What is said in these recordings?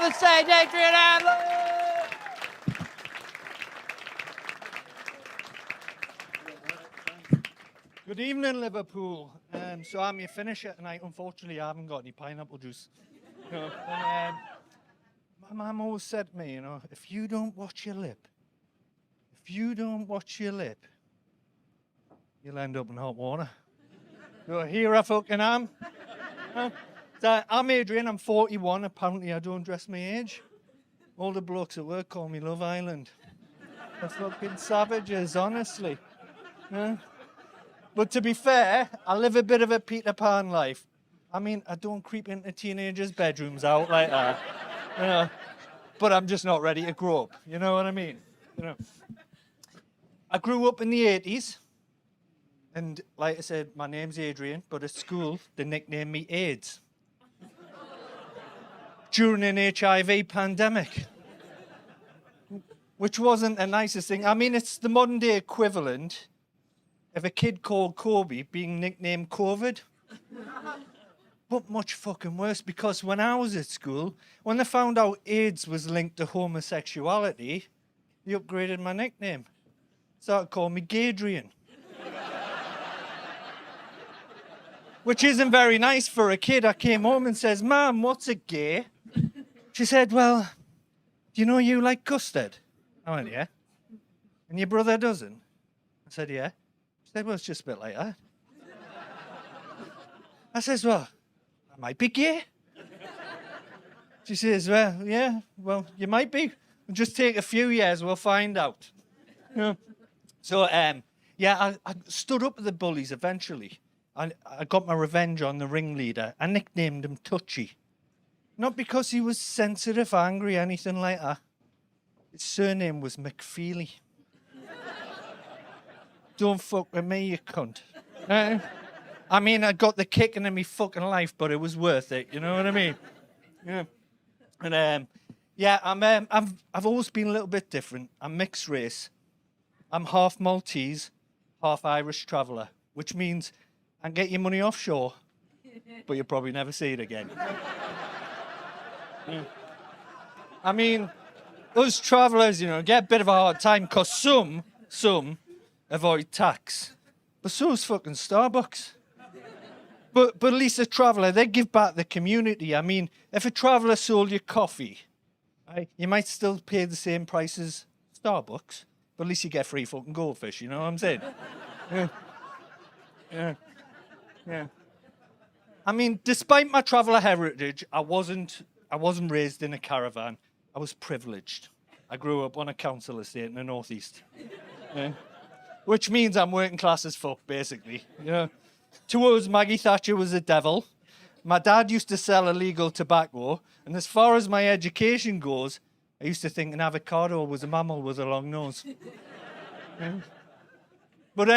on the stage, Adrian Hanlon! Good evening, Liverpool. So I'm your finisher tonight. Unfortunately, I haven't got any pineapple juice. My mum always said to me, if you don't watch your lip, you'll end up in hot water. So here I fucking am. So I'm Adrian, I'm 41. Apparently I don't dress my age. All the blokes at work call me Love Island. They're fucking savages, honestly. But to be fair, I live a bit of a Peter Pan life. I mean, I don't creep into teenagers' bedrooms out like that. But I'm just not ready to grow up. You know what I mean? I grew up in the 80s. And like I said, my name's Adrian, but at school, they nicknamed me AIDS. During an HIV pandemic. Which wasn't the nicest thing. I mean, it's the modern day equivalent of a kid called Kobe being nicknamed COVID. But much fucking worse, because when I was at school, when they found out AIDS was linked to homosexuality, they upgraded my nickname. Started calling me Gadrian. Which isn't very nice for a kid. I came home and says, Mum, what's a gay? She said, well, do you know you like custard? I went, yeah. And your brother doesn't? I said, yeah. She said, well, it's just a bit like that. I says, well, I might be gay. She says, well, yeah, well, you might be. Just take a few years, we'll find out. So, I stood up to the bullies eventually. I got my revenge on the ringleader. I nicknamed him Touchy. Not because he was sensitive, angry, anything like that. His surname was McFeely. Don't fuck with me, you cunt. I mean, I got the kicking in me fucking life, but it was worth it. You know what I mean? Yeah. And I've always been a little bit different. I'm mixed race. I'm half Maltese, half Irish traveller, which means I can get your money offshore, but you'll probably never see it again. I mean, us travellers, get a bit of a hard time because some avoid tax, but so's fucking Starbucks. But at least a traveller, they give back the community. I mean, if a traveller sold you coffee, right, you might still pay the same price as Starbucks, but at least you get free fucking goldfish, you know what I'm saying? Yeah. I mean, despite my traveller heritage, I wasn't raised in a caravan. I was privileged. I grew up on a council estate in the northeast. Yeah. Which means I'm working class as fuck, basically. Yeah. To us, Maggie Thatcher was a devil. My dad used to sell illegal tobacco, and as far as my education goes, I used to think an avocado was a mammal with a long nose. Yeah. But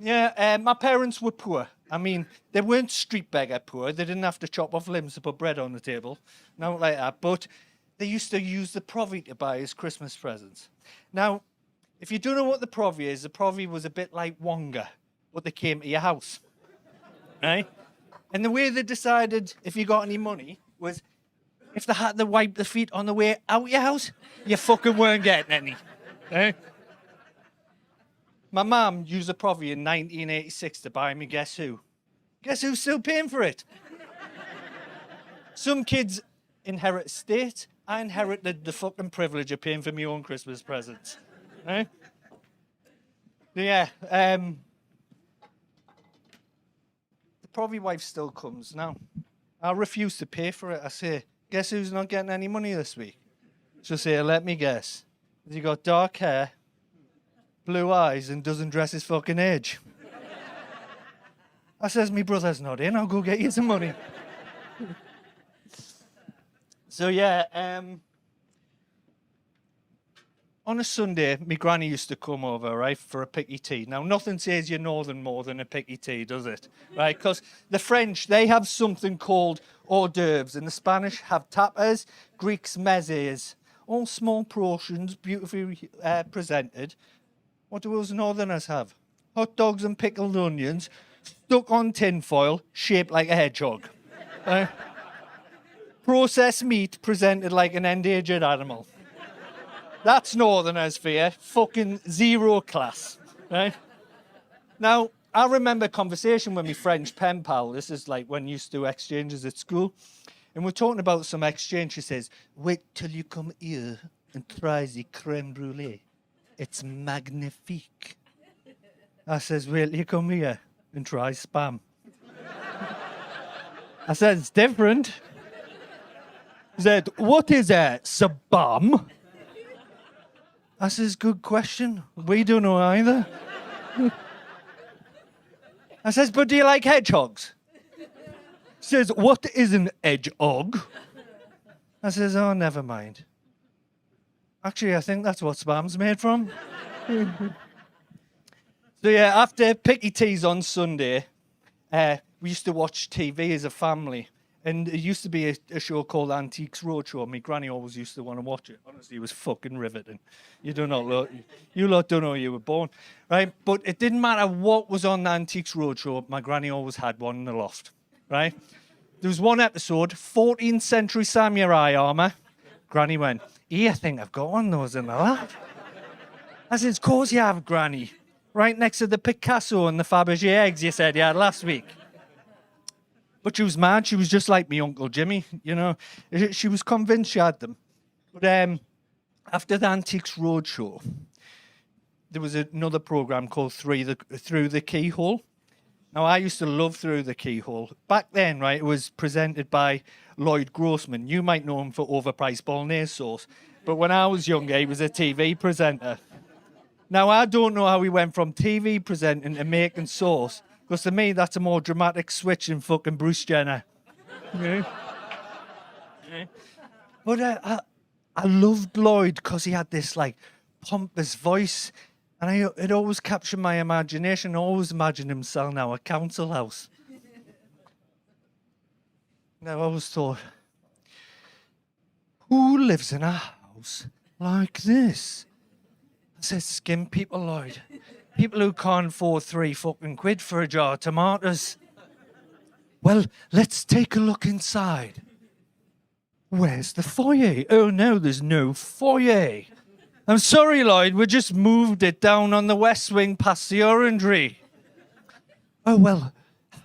my parents were poor. I mean, they weren't street beggar poor. They didn't have to chop off limbs to put bread on the table. Not like that. But they used to use the provvy to buy us Christmas presents. Now, if you don't know what the provvy is, the provvy was a bit like Wonga, but they came to your house. Right? And the way they decided if you got any money was if they had to wipe the feet on the way out your house, you fucking weren't getting any. Right? My mum used a provvy in 1986 to buy me Guess Who? Guess who's still paying for it? Some kids inherit estate. I inherited the fucking privilege of paying for my own Christmas presents. Right? Yeah. The provvy wife still comes. Now, I refuse to pay for it. I say, guess who's not getting any money this week? She'll say, let me guess. Has he got dark hair, blue eyes, and doesn't dress his fucking age? I says, me brother's not in, I'll go get you some money. So yeah, on a Sunday, my granny used to come over, right, for a picky tea. Now, nothing says you're northern more than a picky tea, does it? Right, because the French, they have something called hors d'oeuvres, and the Spanish have tapas, Greeks mezes, all small portions, beautifully presented. What do us northerners have? Hot dogs and pickled onions, stuck on tin foil, shaped like a hedgehog. Processed meat presented like an endangered animal. That's Northerners for you. Fucking zero class, right? Now, I remember a conversation with my French pen pal. This is like when you used to do exchanges at school. And we're talking about some exchange. She says, wait till you come here and try the creme brulee. It's magnifique. I says, wait till you come here and try spam. I said, it's different. He said, what is that, spam? I says, good question. We don't know either. I says, but do you like hedgehogs? He says, what is an hedgehog? I says, oh, never mind. Actually, I think that's what spam's made from. So yeah, after picky teas on Sunday, we used to watch TV as a family. And it used to be a show called Antiques Roadshow. My granny always used to want to watch it. Honestly, it was fucking riveting. You lot don't know you were born, right? But it didn't matter what was on the Antiques Roadshow. My granny always had one in the loft, right? There was one episode, 14th century samurai armor. Granny went, I think I've got one of those in the loft. I said, of course you have, Granny. Right next to the Picasso and the Fabergé eggs you said you had last week. But she was mad. She was just like me Uncle Jimmy, you know. She was convinced she had them. But after the Antiques Roadshow, there was another program called Through the Keyhole. Now, I used to love Through the Keyhole. Back then, right, it was presented by Lloyd Grossman. You might know him for overpriced bolognese sauce. But when I was younger, he was a TV presenter. Now, I don't know how he went from TV presenting to making sauce. Because to me, that's a more dramatic switch than fucking Bruce Jenner. Yeah. But I loved Lloyd because he had this, like, pompous voice. And it always captured my imagination. I always imagined him selling now a council house. Now, I always thought, who lives in a house like this? I said, skin people, Lloyd. People who can't afford £3 for a jar of tomatoes. Well, let's take a look inside. Where's the foyer? Oh, no, there's no foyer. I'm sorry, Lloyd, we just moved it down on the west wing past the orangery. Oh, well,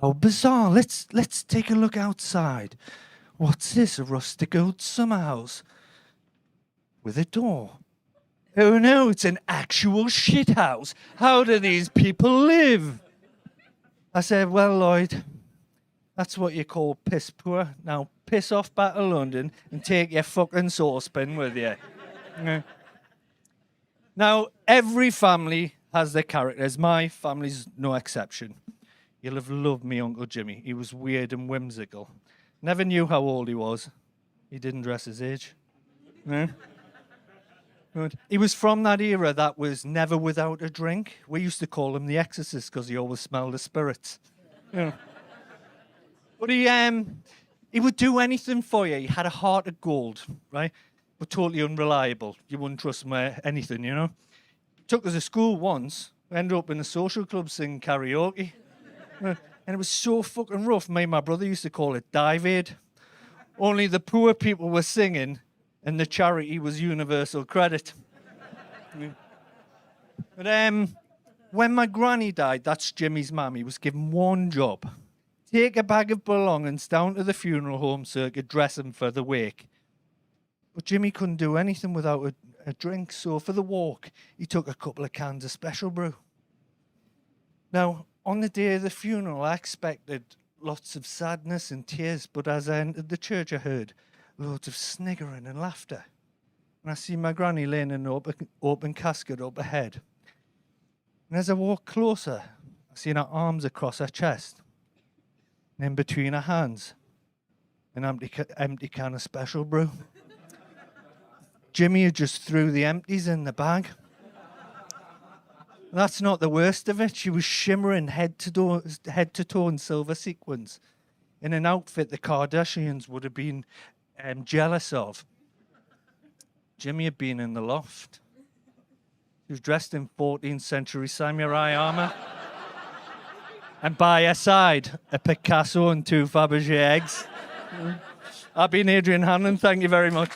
how bizarre. Let's take a look outside. What's this, a rustic old summer house? With a door. Oh no, it's an actual shithouse. How do these people live? I said, well, Lloyd, that's what you call piss poor. Now, piss off back to London and take your fucking saucepan with you. Yeah. Now, every family has their characters. My family's no exception. You'll have loved me Uncle Jimmy. He was weird and whimsical. Never knew how old he was. He didn't dress his age. Yeah. He was from that era that was never without a drink. We used to call him the Exorcist because he always smelled of spirits. Yeah. But he would do anything for you. He had a heart of gold, right? But totally unreliable. You wouldn't trust him with anything, you know? Took us to school once. We ended up in a social club singing karaoke. And it was so fucking rough. Me and my brother used to call it Dive Aid. Only the poor people were singing and the charity was universal credit. But when my granny died, that's Jimmy's mum, he was given one job. Take a bag of belongings down to the funeral home so he could dress him for the wake. But Jimmy couldn't do anything without a drink, so for the walk, he took a couple of cans of special brew. Now, on the day of the funeral, I expected lots of sadness and tears, but as I entered the church, I heard loads of sniggering and laughter. And I see my granny laying in an open casket up ahead. And as I walked closer, I seen her arms across her chest. And in between her hands, an empty can of special brew. Jimmy had just threw the empties in the bag. That's not the worst of it. She was shimmering head to toe in silver sequins, in an outfit the Kardashians would have been jealous of. Jimmy had been in the loft. He was dressed in 14th century samurai armor. And by her side, a Picasso and 2 Fabergé eggs. I've been Adrian Hanlon. Thank you very much.